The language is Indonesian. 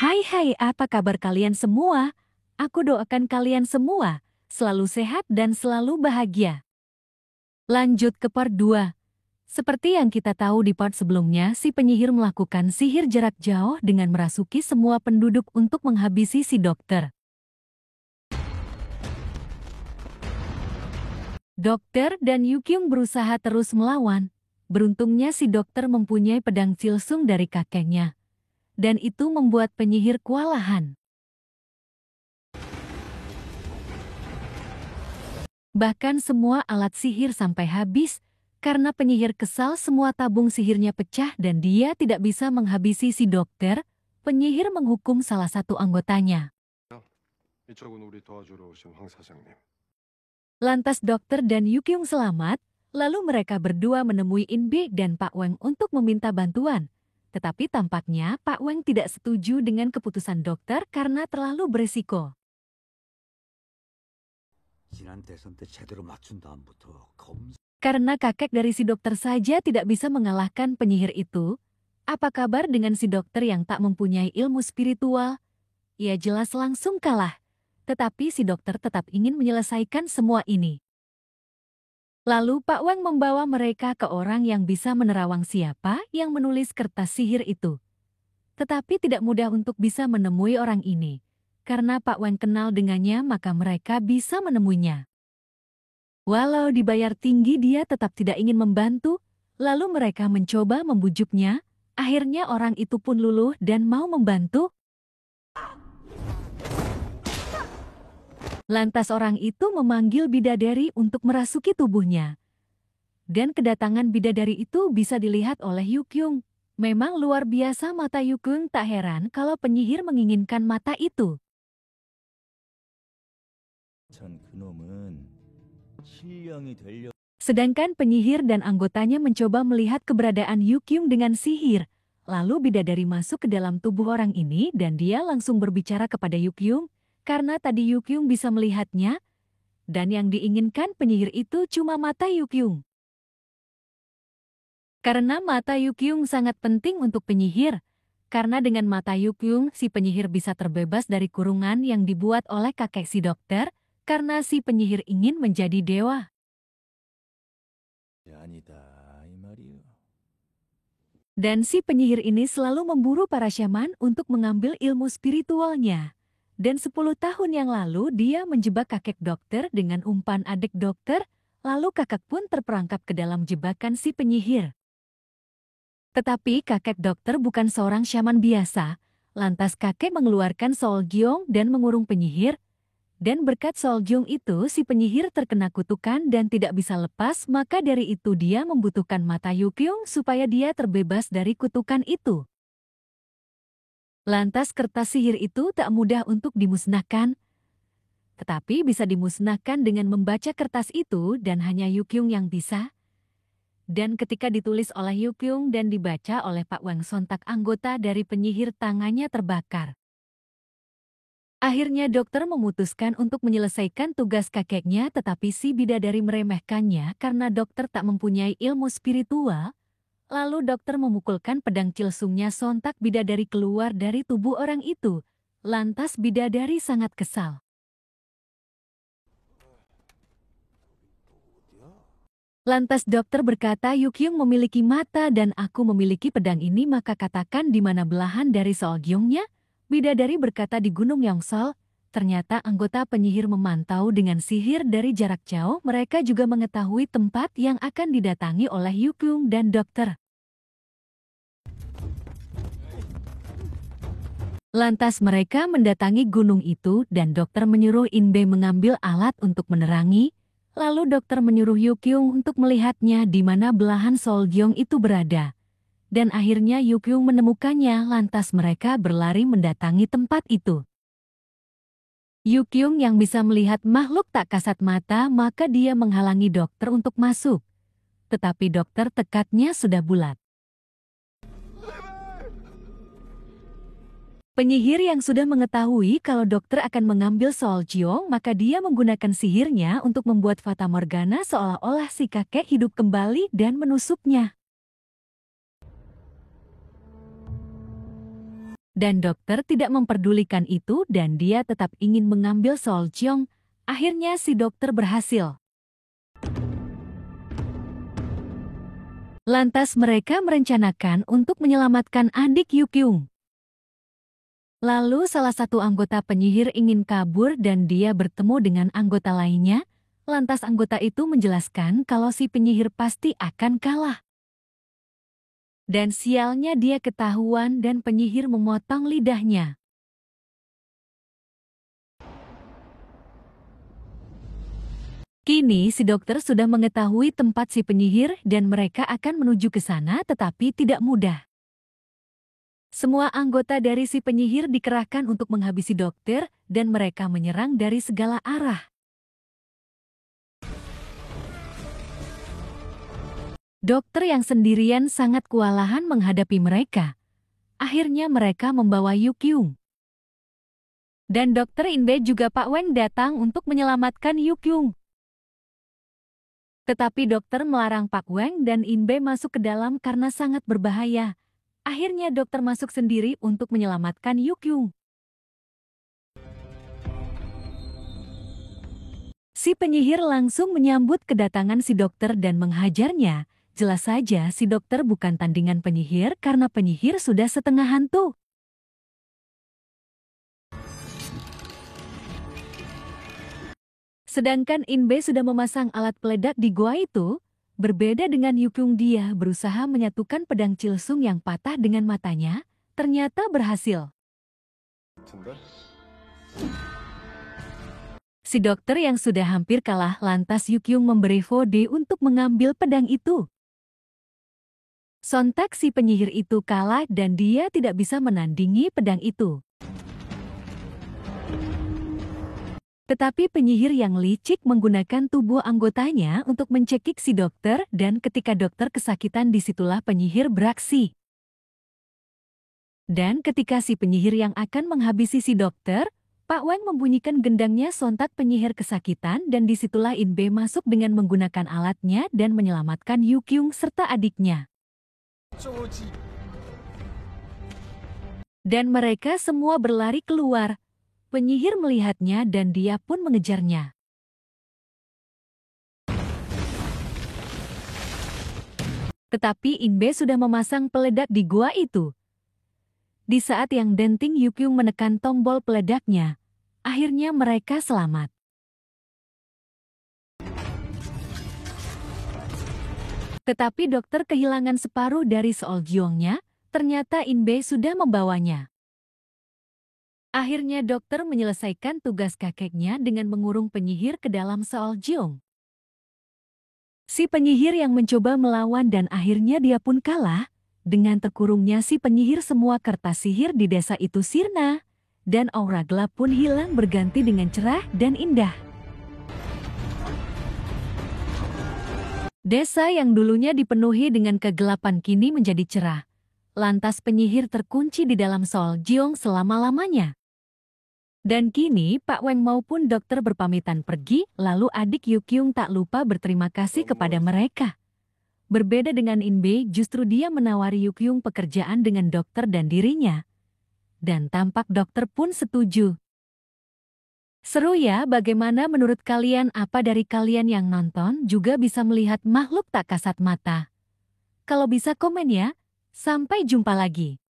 Hai, apa kabar kalian semua? Aku doakan kalian semua selalu sehat dan selalu bahagia. Lanjut ke part 2. Seperti yang kita tahu di part sebelumnya, si penyihir melakukan sihir jarak jauh dengan merasuki semua penduduk untuk menghabisi si dokter. Dokter dan Yukyung berusaha terus melawan. Beruntungnya si dokter mempunyai pedang Silsung dari kakeknya. Dan itu membuat penyihir kewalahan. Bahkan semua alat sihir sampai habis, karena penyihir kesal semua tabung sihirnya pecah dan dia tidak bisa menghabisi si dokter, penyihir menghukum salah satu anggotanya. 이쪽은 우리 도와주러 오신 황 사장님. Lantas dokter dan Yukyung selamat, lalu mereka berdua menemui Inbe dan Pak Weng untuk meminta bantuan. Tetapi tampaknya Pak Weng tidak setuju dengan keputusan dokter karena terlalu beresiko. 지난 대선 때 제대로 맞춘 다음부터 Karena kakek dari si dokter saja tidak bisa mengalahkan penyihir itu, apa kabar dengan si dokter yang tak mempunyai ilmu spiritual? Ia jelas langsung kalah, tetapi si dokter tetap ingin menyelesaikan semua ini. Lalu Pak Wang membawa mereka ke orang yang bisa menerawang siapa yang menulis kertas sihir itu. Tetapi tidak mudah untuk bisa menemui orang ini. Karena Pak Wang kenal dengannya maka mereka bisa menemuinya. Walau dibayar tinggi dia tetap tidak ingin membantu, lalu mereka mencoba membujuknya, akhirnya orang itu pun luluh dan mau membantu. Lantas orang itu memanggil bidadari untuk merasuki tubuhnya. Dan kedatangan bidadari itu bisa dilihat oleh Yukyung. Memang luar biasa mata Yukyung, tak heran kalau penyihir menginginkan mata itu. Sedangkan penyihir dan anggotanya mencoba melihat keberadaan Yukyung dengan sihir. Lalu bidadari masuk ke dalam tubuh orang ini dan dia langsung berbicara kepada Yukyung. Karena tadi Yukyung bisa melihatnya, dan yang diinginkan penyihir itu cuma mata Yukyung. Karena mata Yukyung sangat penting untuk penyihir, karena dengan mata Yukyung si penyihir bisa terbebas dari kurungan yang dibuat oleh kakek si dokter, karena si penyihir ingin menjadi dewa. Dan si penyihir ini selalu memburu para syaman untuk mengambil ilmu spiritualnya. Dan 10 tahun yang lalu dia menjebak kakek dokter dengan umpan adik dokter, lalu kakek pun terperangkap ke dalam jebakan si penyihir. Tetapi kakek dokter bukan seorang syaman biasa, lantas kakek mengeluarkan Solgyong dan mengurung penyihir, dan berkat Solgyong itu si penyihir terkena kutukan dan tidak bisa lepas, maka dari itu dia membutuhkan mata Yukyung supaya dia terbebas dari kutukan itu. Lantas kertas sihir itu tak mudah untuk dimusnahkan, tetapi bisa dimusnahkan dengan membaca kertas itu dan hanya Yukyung yang bisa. Dan ketika ditulis oleh Yukyung dan dibaca oleh Pak Wang sontak anggota dari penyihir tangannya terbakar. Akhirnya dokter memutuskan untuk menyelesaikan tugas kakeknya tetapi si bidadari meremehkannya karena dokter tak mempunyai ilmu spiritual. Lalu dokter memukulkan pedang Silsungnya sontak bidadari keluar dari tubuh orang itu. Lantas bidadari sangat kesal. Lantas dokter berkata Yukyung memiliki mata dan aku memiliki pedang ini maka katakan di mana belahan dari Solgyongnya? Bidadari berkata di Gunung Yongsol. Ternyata anggota penyihir memantau dengan sihir dari jarak jauh. Mereka juga mengetahui tempat yang akan didatangi oleh Yukyung dan dokter. Lantas mereka mendatangi gunung itu dan dokter menyuruh Inbe mengambil alat untuk menerangi. Lalu dokter menyuruh Yukyung untuk melihatnya di mana belahan Solgyong itu berada. Dan akhirnya Yukyung menemukannya lantas mereka berlari mendatangi tempat itu. Yukyung yang bisa melihat makhluk tak kasat mata maka dia menghalangi dokter untuk masuk. Tetapi dokter tekadnya sudah bulat. Penyihir yang sudah mengetahui kalau dokter akan mengambil Solgyong maka dia menggunakan sihirnya untuk membuat Fata Morgana seolah-olah si kakek hidup kembali dan menusuknya. Dan dokter tidak memperdulikan itu dan dia tetap ingin mengambil Sol Jiong. Akhirnya si dokter berhasil. Lantas mereka merencanakan untuk menyelamatkan adik Yukyung. Lalu salah satu anggota penyihir ingin kabur dan dia bertemu dengan anggota lainnya. Lantas anggota itu menjelaskan kalau si penyihir pasti akan kalah. Dan sialnya dia ketahuan dan penyihir memotong lidahnya. Kini si dokter sudah mengetahui tempat si penyihir dan mereka akan menuju ke sana tetapi tidak mudah. Semua anggota dari si penyihir dikerahkan untuk menghabisi dokter dan mereka menyerang dari segala arah. Dokter yang sendirian sangat kewalahan menghadapi mereka. Akhirnya mereka membawa Yukyung. Dan dokter Inbe juga Pak Weng datang untuk menyelamatkan Yukyung. Tetapi dokter melarang Pak Weng dan Inbe masuk ke dalam karena sangat berbahaya. Akhirnya dokter masuk sendiri untuk menyelamatkan Yukyung. Si penyihir langsung menyambut kedatangan si dokter dan menghajarnya. Jelas saja si dokter bukan tandingan penyihir karena penyihir sudah setengah hantu. Sedangkan Inbe sudah memasang alat peledak di gua itu. Berbeda dengan Yukyung, dia berusaha menyatukan pedang Chilsung yang patah dengan matanya. Ternyata berhasil. Si dokter yang sudah hampir kalah lantas Yukyung memberi kode untuk mengambil pedang itu. Sontak si penyihir itu kalah dan dia tidak bisa menandingi pedang itu. Tetapi penyihir yang licik menggunakan tubuh anggotanya untuk mencekik si dokter dan ketika dokter kesakitan disitulah penyihir beraksi. Dan ketika si penyihir yang akan menghabisi si dokter, Pak Wang membunyikan gendangnya sontak penyihir kesakitan dan disitulah Inbe masuk dengan menggunakan alatnya dan menyelamatkan Yukyung serta adiknya. Dan mereka semua berlari keluar. Penyihir melihatnya dan dia pun mengejarnya. Tetapi Inbe sudah memasang peledak di gua itu. Di saat yang denting Yukyung menekan tombol peledaknya, akhirnya mereka selamat. Tetapi dokter kehilangan separuh dari Sol Jiongnya, ternyata Inbe sudah membawanya. Akhirnya dokter menyelesaikan tugas kakeknya dengan mengurung penyihir ke dalam Sol Jiong. Si penyihir yang mencoba melawan dan akhirnya dia pun kalah. Dengan terkurungnya si penyihir semua kertas sihir di desa itu sirna. Dan aura gelap pun hilang berganti dengan cerah dan indah. Desa yang dulunya dipenuhi dengan kegelapan kini menjadi cerah. Lantas penyihir terkunci di dalam Sol Jiong selama-lamanya. Dan kini Pak Weng maupun dokter berpamitan pergi, lalu adik Yukyung tak lupa berterima kasih kepada mereka. Berbeda dengan Inbe, justru dia menawari Yukyung pekerjaan dengan dokter dan dirinya. Dan tampak dokter pun setuju. Seru ya, bagaimana menurut kalian? Apa dari kalian yang nonton juga bisa melihat makhluk tak kasat mata? Kalau bisa komen ya. Sampai jumpa lagi.